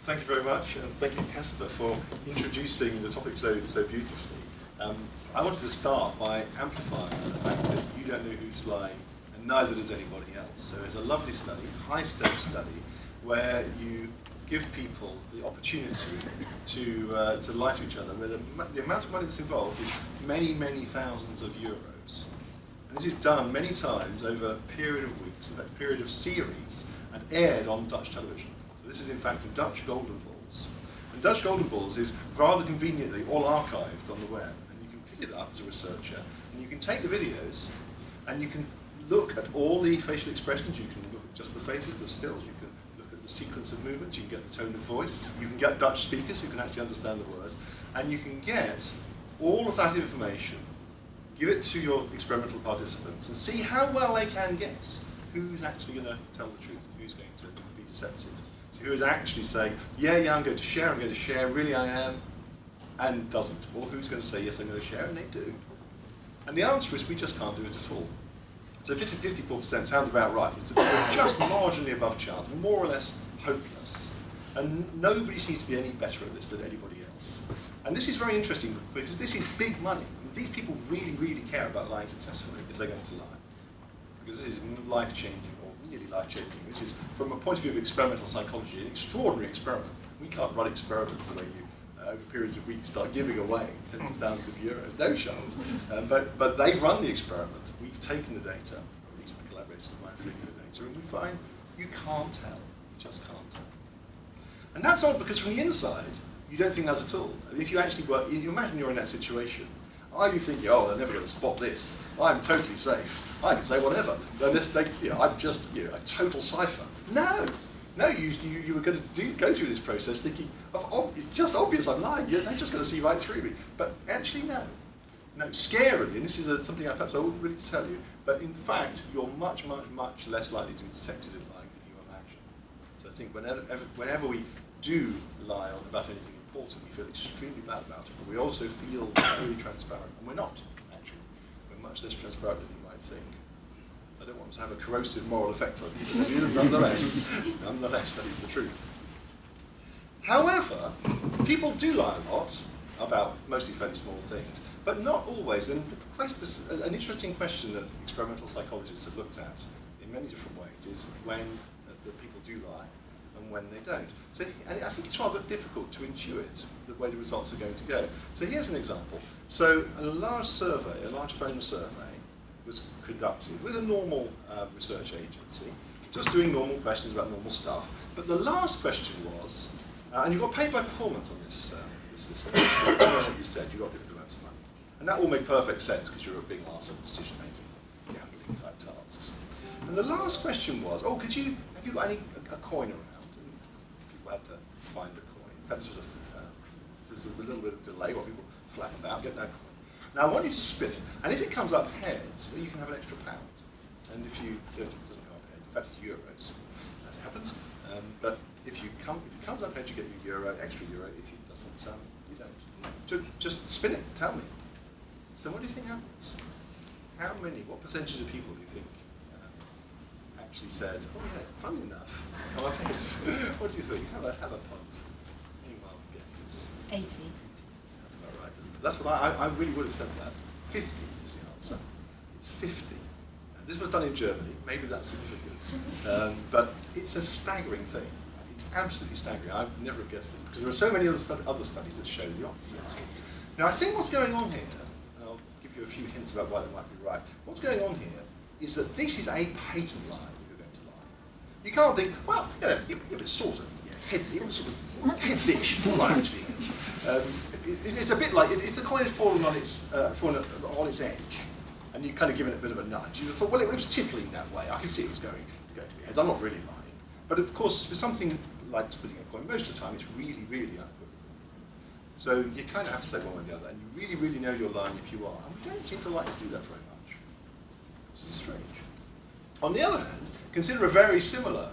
Thank you very much, and thank you, Casper, for introducing the topic so beautifully. I wanted to start by amplifying the fact that you don't know who's lying, and neither does anybody else. So it's a lovely study, high-stakes study, where you give people the opportunity to lie to each other, where the amount of money that's involved is many, many thousands of euros. And this is done many times over a period of weeks, a period of series, and aired on Dutch television. So this is in fact the Dutch Golden Balls. And Dutch Golden Balls is rather conveniently all archived on the web. And you can pick it up as a researcher, and you can take the videos, and you can look at all the facial expressions. You can look at just the faces, the stills. You can look at the sequence of movements. You can get the tone of voice. You can get Dutch speakers who can actually understand the words. And you can get all of that information, give it to your experimental participants, and see how well they can guess who's actually going to tell the truth, who's going to be deceptive. So who is actually saying, yeah, I'm going to share, really I am, and doesn't. Or who's going to say, yes, I'm going to share, and they do. And the answer is we just can't do it at all. So 54% sounds about right. It's just marginally above chance, more or less hopeless. And nobody seems to be any better at this than anybody else. And this is very interesting because this is big money. These people really, really care about lying successfully if they're going to lie. Because this is life-changing, or nearly life-changing. This is, from a point of view of experimental psychology, an extraordinary experiment. We can't run experiments where you, over periods of weeks, start giving away tens of thousands of euros. No chance. But they've run the experiment. We've taken the data, or at least the collaborators of mine have taken the data, and we find you can't tell. You just can't tell. And that's odd because from the inside, you don't think that at all. I mean, if you actually work, you imagine you're in that situation. Are you thinking, oh, they're never going to spot this? I'm totally safe. I can say whatever. I'm just a total cipher. No, you were going to go through this process thinking, it's just obvious I'm lying. They're just going to see right through me. But actually, no. No, scarily, and this is something perhaps I wouldn't really tell you, but in fact, you're much, much, much less likely to be detected in lying than you imagine. So I think whenever we do lie about anything important, we feel extremely bad about it, but we also feel really transparent, and we're not, actually. We're much less transparent than you might think. I don't want to have a corrosive moral effect on you, nonetheless, that is the truth. However, people do lie a lot about mostly fairly small things, but not always, and an interesting question that experimental psychologists have looked at in many different ways is when the people do lie, and when they don't. So, and I think it's rather difficult to intuit the way the results are going to go. So here's an example. So a large phone survey was conducted with a normal research agency, just doing normal questions about normal stuff. But the last question was, and you got paid by performance on this study. So what you said, you got different amounts of money. And that all made perfect sense because you were being asked some decision-making, gambling type tasks. And the last question was, have you got a coin around? People had to find a coin. In fact, this was a little bit of delay while people flap about, get no coin. Now I want you to spin it, and if it comes up heads, you can have an extra £1. And if it doesn't come up heads, in fact it's euros, as it happens. But if it comes up heads, you get your extra euro. If it doesn't, you don't. Just spin it, tell me. So what do you think happens? What percentage of people do you think actually said, oh yeah, funny enough, it's come up heads? What do you think? Have a punt. Any wild guesses? 80. Sounds about right, doesn't it? That's what I really would have said that. 50 is the answer. It's 50. This was done in Germany. Maybe that's significant. But it's a staggering thing. It's absolutely staggering. I've never guessed this because there are so many other studies that show the opposite. Now I think what's going on here, and I'll give you a few hints about why they might be right. What's going on here is that this is a patent lie that you're going to lie. You can't think, well, it's sort of heads-ish, not actually heads. It's a bit like if the coin had fallen on its edge, and you kind of given it a bit of a nudge, you thought, well, it was tickling that way. I can see it was going to be heads. I'm not really lying. But of course, for something like splitting a coin, most of the time it's really, really unequivocal. So you kind of have to say one way or the other, and you really, really know you're lying if you are. And we don't seem to like to do that very much. This is strange. On the other hand, consider a very similar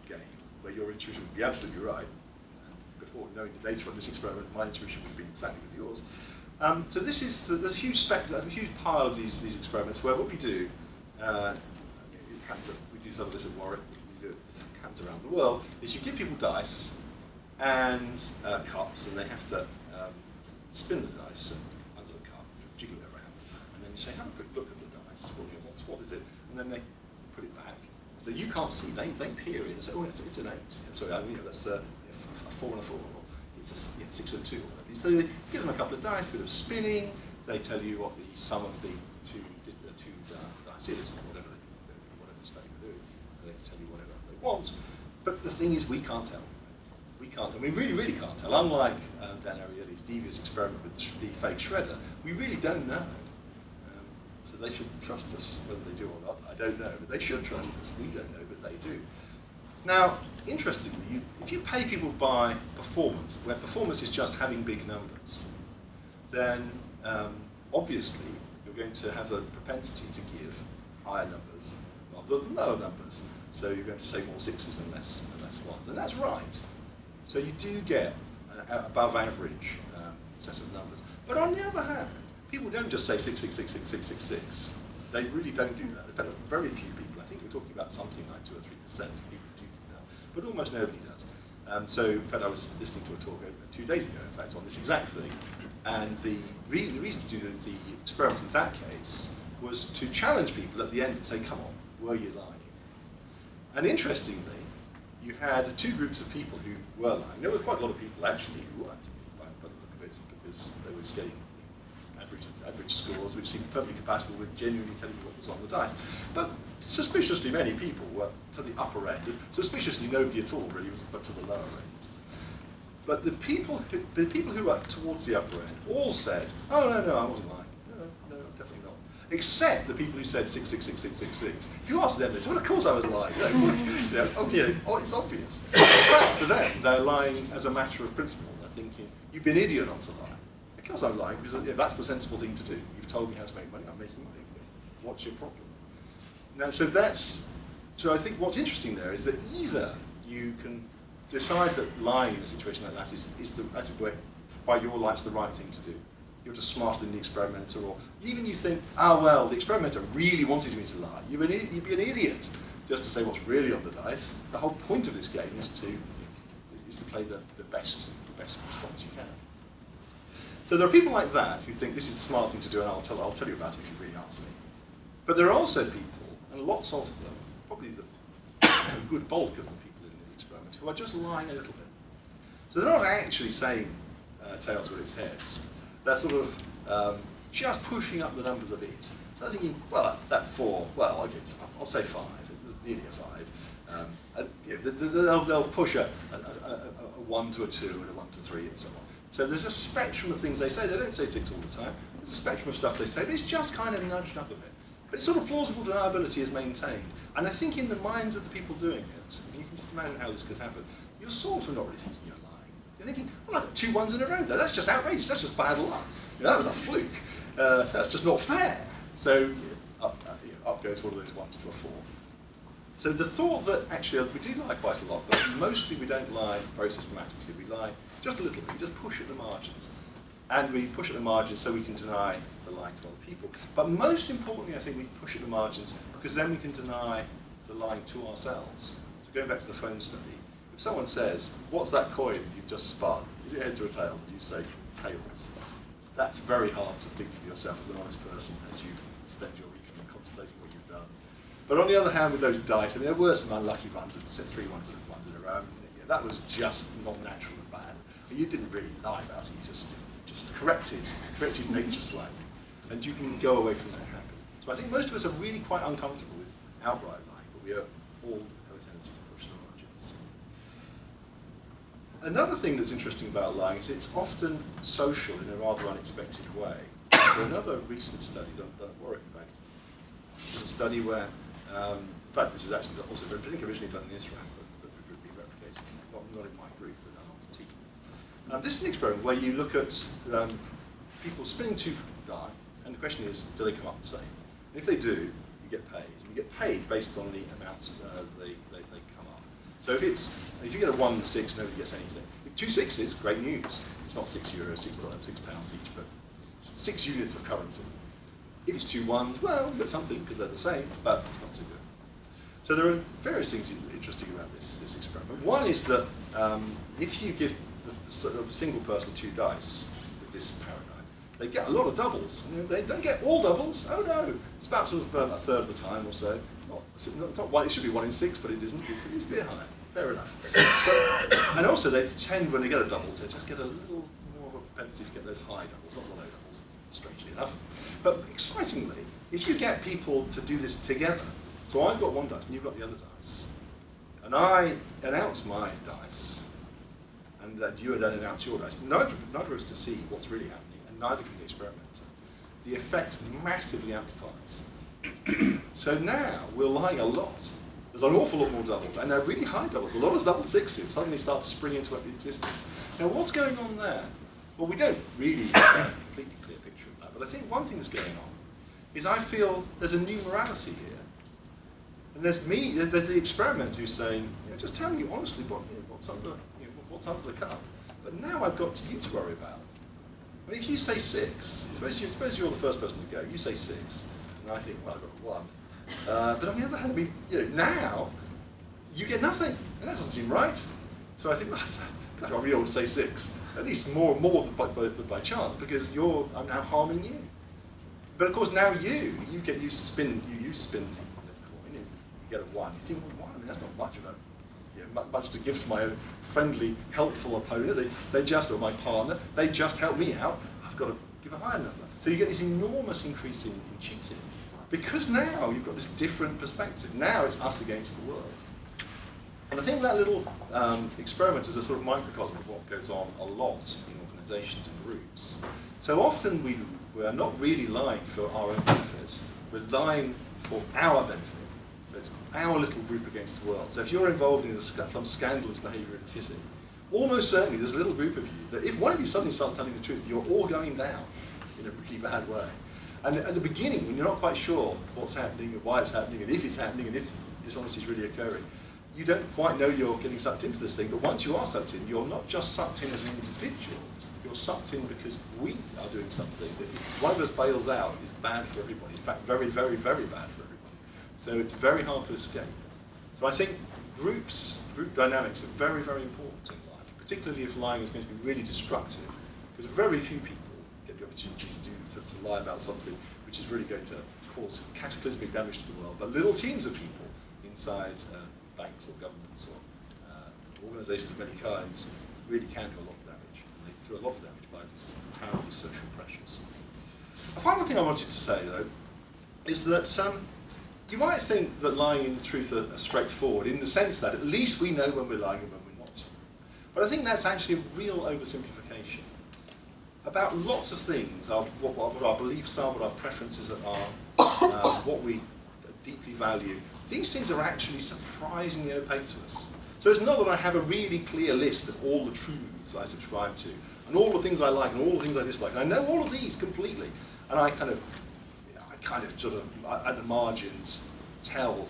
game where your intuition would be absolutely right. And before knowing the data on this experiment, my intuition would have been exactly with yours. So there's a huge pile of these experiments where what we do, we do some of this at Warwick, we do it happens around the world, is you give people dice, and cups, and they have to spin the dice under the cup, jiggle it around, and then you say, have a quick look at the dice, what is it? And then they put it back. So you can't see, they peer in and say, oh, it's an 8. Sorry, that's a 4 and a 4, or it's a 6 and a 2, or whatever. So they give them a couple of dice, a bit of spinning, they tell you what the sum of the two dice is, or whatever study they do. They tell you whatever they want. But the thing is, we can't tell. We can't, and we really can't tell. Unlike Dan Ariely's devious experiment with the fake shredder, we really don't know. So they should trust us, whether they do or not, I don't know, but they should trust us. We don't know, but they do. Now, interestingly, if you pay people by performance, where performance is just having big numbers, then obviously you're going to have a propensity to give higher numbers rather than lower numbers. So you're going to say more 6s and less 1s, and that's right. So you do get an above average set of numbers. But on the other hand, people don't just say 6, 6, 6, 6, 6, 6, 6. They really don't do that. In fact, very few people. I think we're talking about something like 2 or 3% of people do that, but almost nobody does. So, in fact, I was listening to a talk 2 days ago, in fact, on this exact thing, and the reason to do the experiment in that case was to challenge people at the end and say, come on, were you lying? And interestingly, you had 2 groups of people who were lying. There were quite a lot of people actually who weren't, by the look of it, because they were getting average scores, which seemed perfectly compatible with genuinely telling you what was on the dice. But suspiciously many people were to the upper end, and suspiciously nobody at all really was but to the lower end. But the people who were towards the upper end all said, oh no, I wasn't lying. No, definitely not. Except the people who said 6, 6, 6, 6, 6, 6. If you ask them, they say, well, of course I was lying. It's obvious. In fact, for them, they're lying as a matter of principle. They're thinking, you've been idiot not to lie. Of course I'm lying, because that's the sensible thing to do. You've told me how to make money, I'm making money. What's your problem? Now, so I think what's interesting there is that either you can decide that lying in a situation like that is by your lights, the right thing to do. You're just smarter than the experimenter, or even you think, well, the experimenter really wanted me to lie. You'd be an idiot just to say what's really on the dice. The whole point of this game is to play the best response you can. So there are people like that who think this is the smart thing to do, and I'll tell you about it if you really ask me. But there are also people, and lots of them, probably the good bulk of the people in the experiment, who are just lying a little bit. So they're not actually saying tails with its heads. They're sort of just pushing up the numbers a bit. So they're thinking, well, that 4, well, okay, I'll say 5, nearly a 5. And they'll push a 1 to a 2 and a 1 to a 3 and so on. So there's a spectrum of things they say. They don't say 6 all the time. There's a spectrum of stuff they say, but it's just kind of nudged up a bit. But it's sort of plausible deniability is maintained. And I think in the minds of the people doing it, and you can just imagine how this could happen, you're sort of not really thinking you're lying. You're thinking, well, I got 2 1s in a row there. That's just outrageous. That's just bad luck. That was a fluke. That's just not fair. So up goes one of those 1s to a 4. So the thought that actually we do lie quite a lot, but mostly we don't lie very systematically. We lie just a little bit. We just push at the margins. And we push at the margins so we can deny the lying to other people. But most importantly, I think we push at the margins because then we can deny the lying to ourselves. So going back to the phone study, if someone says, what's that coin you've just spun? Is it heads or tails? And you say, tails. That's very hard to think of yourself as an honest person as you spend your weekend contemplating what you've done. But on the other hand, with those dice, there were some unlucky runs, and said 3 1s in a row. That was just not natural and bad. But you didn't really lie about it. You just corrected nature slightly, and you can go away from that habit. So I think most of us are really quite uncomfortable with outright lying, but we are all have a tendency to push the margins. Another thing that's interesting about lying is it's often social in a rather unexpected way. So another recent study done at Warwick, in fact, is a study where, in fact, this is actually also, I think originally done in Israel, but would be replicated, not in my group, but on the team. This is an experiment where you look at people spinning 2 die, and the question is, do they come up the same? And if they do, you get paid. You get paid based on the amount they come up. So if you get a 1 and a 6, nobody gets anything. 2 6s, great news. It's not €6, £6 each, but 6 units of currency. If it's 2 1s, well, you get something because they're the same, but it's not so good. So there are various things interesting about this experiment. One is that if you give the single person 2 dice with this paradigm, they get a lot of doubles. And if they don't get all doubles, oh no, it's about sort of a third of the time or so. Not one, it should be 1 in 6, but it isn't. It's a bit higher. Fair enough. And also they tend, when they get a double, to just get a little more of a propensity to get those high doubles, not the low doubles, strangely enough. But excitingly, if you get people to do this together, so I've got 1 dice and you've got the other dice, and I announce my dice, and you then announce your dice, neither of us to see what's really happening, and neither can the experimenter. The effect massively amplifies. So now we're lying a lot. There's an awful lot more doubles, and they're really high doubles. A lot of double 6s suddenly start to spring into existence. Now, what's going on there? Well, we don't really have a completely clear picture of that, but I think one thing that's going on is I feel there's a new morality here. And there's the experimenter who's saying, just tell me honestly what's under the cup. But now I've got you to worry about. I mean, if you say 6, suppose you're the first person to go, you say 6, and I think, well, I've got 1. But on the other hand, now you get nothing, and that doesn't seem right. So I think, God, I really ought to say 6, at least more by chance, because I'm now harming you. But of course, now you spin the coin, and you get a 1. You think, well, 1, I mean, that's not much of much to give to my friendly, helpful opponent. Or my partner, they just help me out. I've got to give a higher number. So you get this enormous increase in cheating. Because now you've got this different perspective. Now it's us against the world. And I think that little experiment is a sort of microcosm of what goes on a lot in organizations and groups. So often we are not really lying for our own benefit. We're lying for our benefit. So it's our little group against the world. So if you're involved in some scandalous behavior in a city, almost certainly there's a little group of you that if one of you suddenly starts telling the truth, you're all going down in a really bad way. And at the beginning, when you're not quite sure what's happening and why it's happening and if it's happening and if dishonesty is really occurring, you don't quite know you're getting sucked into this thing. But once you are sucked in, you're not just sucked in as an individual. You're sucked in because we are doing something that if one of us bails out is bad for everybody. In fact, very, very, very bad for everybody. So it's very hard to escape. So I think group dynamics are very, very important in lying, particularly if lying is going to be really destructive, because very few people get the opportunity to lie about something which is really going to cause cataclysmic damage to the world. But little teams of people inside banks or governments or organizations of many kinds really can do a lot of damage. And they do a lot of damage by this power of these social pressures. A final thing I wanted to say, though, is that you might think that lying and the truth are straightforward in the sense that at least we know when we're lying and when we're not. But I think that's actually a real oversimplification. About lots of things, what our beliefs are, what our preferences are, what we deeply value, these things are actually surprisingly opaque to us. So it's not that I have a really clear list of all the truths I subscribe to, and all the things I like and all the things I dislike. And I know all of these completely, and I kind of sort of at the margins tell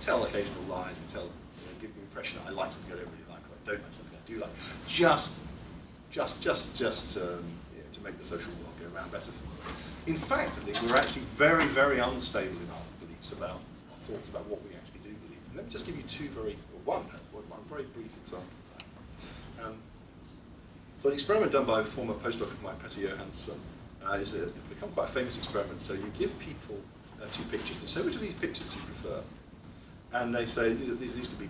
occasional lies and give the impression that I like something I don't really like, or I don't like something I do like, just to make the social world go around better for me. In fact, I think we're actually very, very unstable in our beliefs about our thoughts about what we actually do believe. And let me just give you one very brief example of that. So an experiment done by a former postdoc of mine, Petter Johansson, it's become quite a famous experiment. So you give people 2 pictures, and you say, which of these pictures do you prefer? And they say, these could be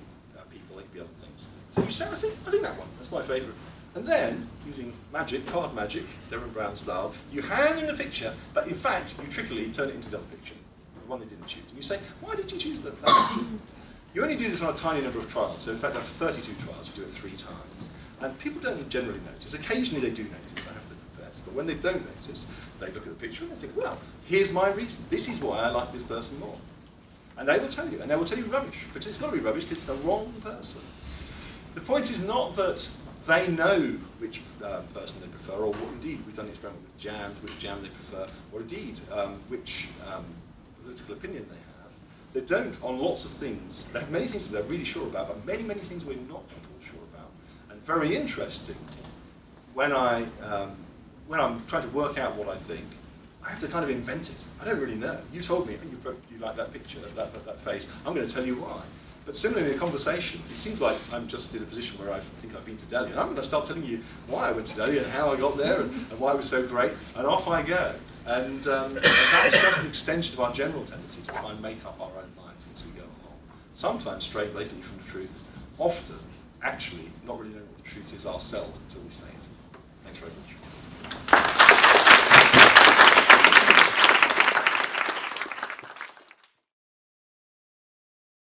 people, they could be other things. So you say, I think that one, that's my favourite. And then, using magic, card magic, Derren Brown style, you hand in the picture, but in fact, you trickily turn it into the other picture, the one they didn't choose. And you say, why did you choose that picture? You only do this on a tiny number of trials. So in fact, after 32 trials, you do it 3 times. And people don't generally notice. Occasionally they do notice, I have to confess. But when they don't notice, they look at the picture and they think, well, here's my reason. This is why I like this person more. And they will tell you. And they will tell you rubbish. Because it's got to be rubbish because it's the wrong person. The point is not that they know which person they prefer, or what, indeed, we've done an experiment with jams, which jam they prefer, or indeed, which political opinion they have. They don't on lots of things. They have many things that they're really sure about, but many, many things we're not at all sure about. And very interesting, when I'm trying to work out what I think, I have to kind of invent it. I don't really know. You told me you like that picture, that face. I'm going to tell you why. But similarly in a conversation, it seems like I'm just in a position where I think I've been to Delhi, and I'm going to start telling you why I went to Delhi and how I got there and why it was so great, and off I go. And that's just an extension of our general tendency to try and make up our own minds as we go along. Sometimes straying blatantly from the truth, often actually not really knowing what the truth is ourselves until we say it. Thanks very much.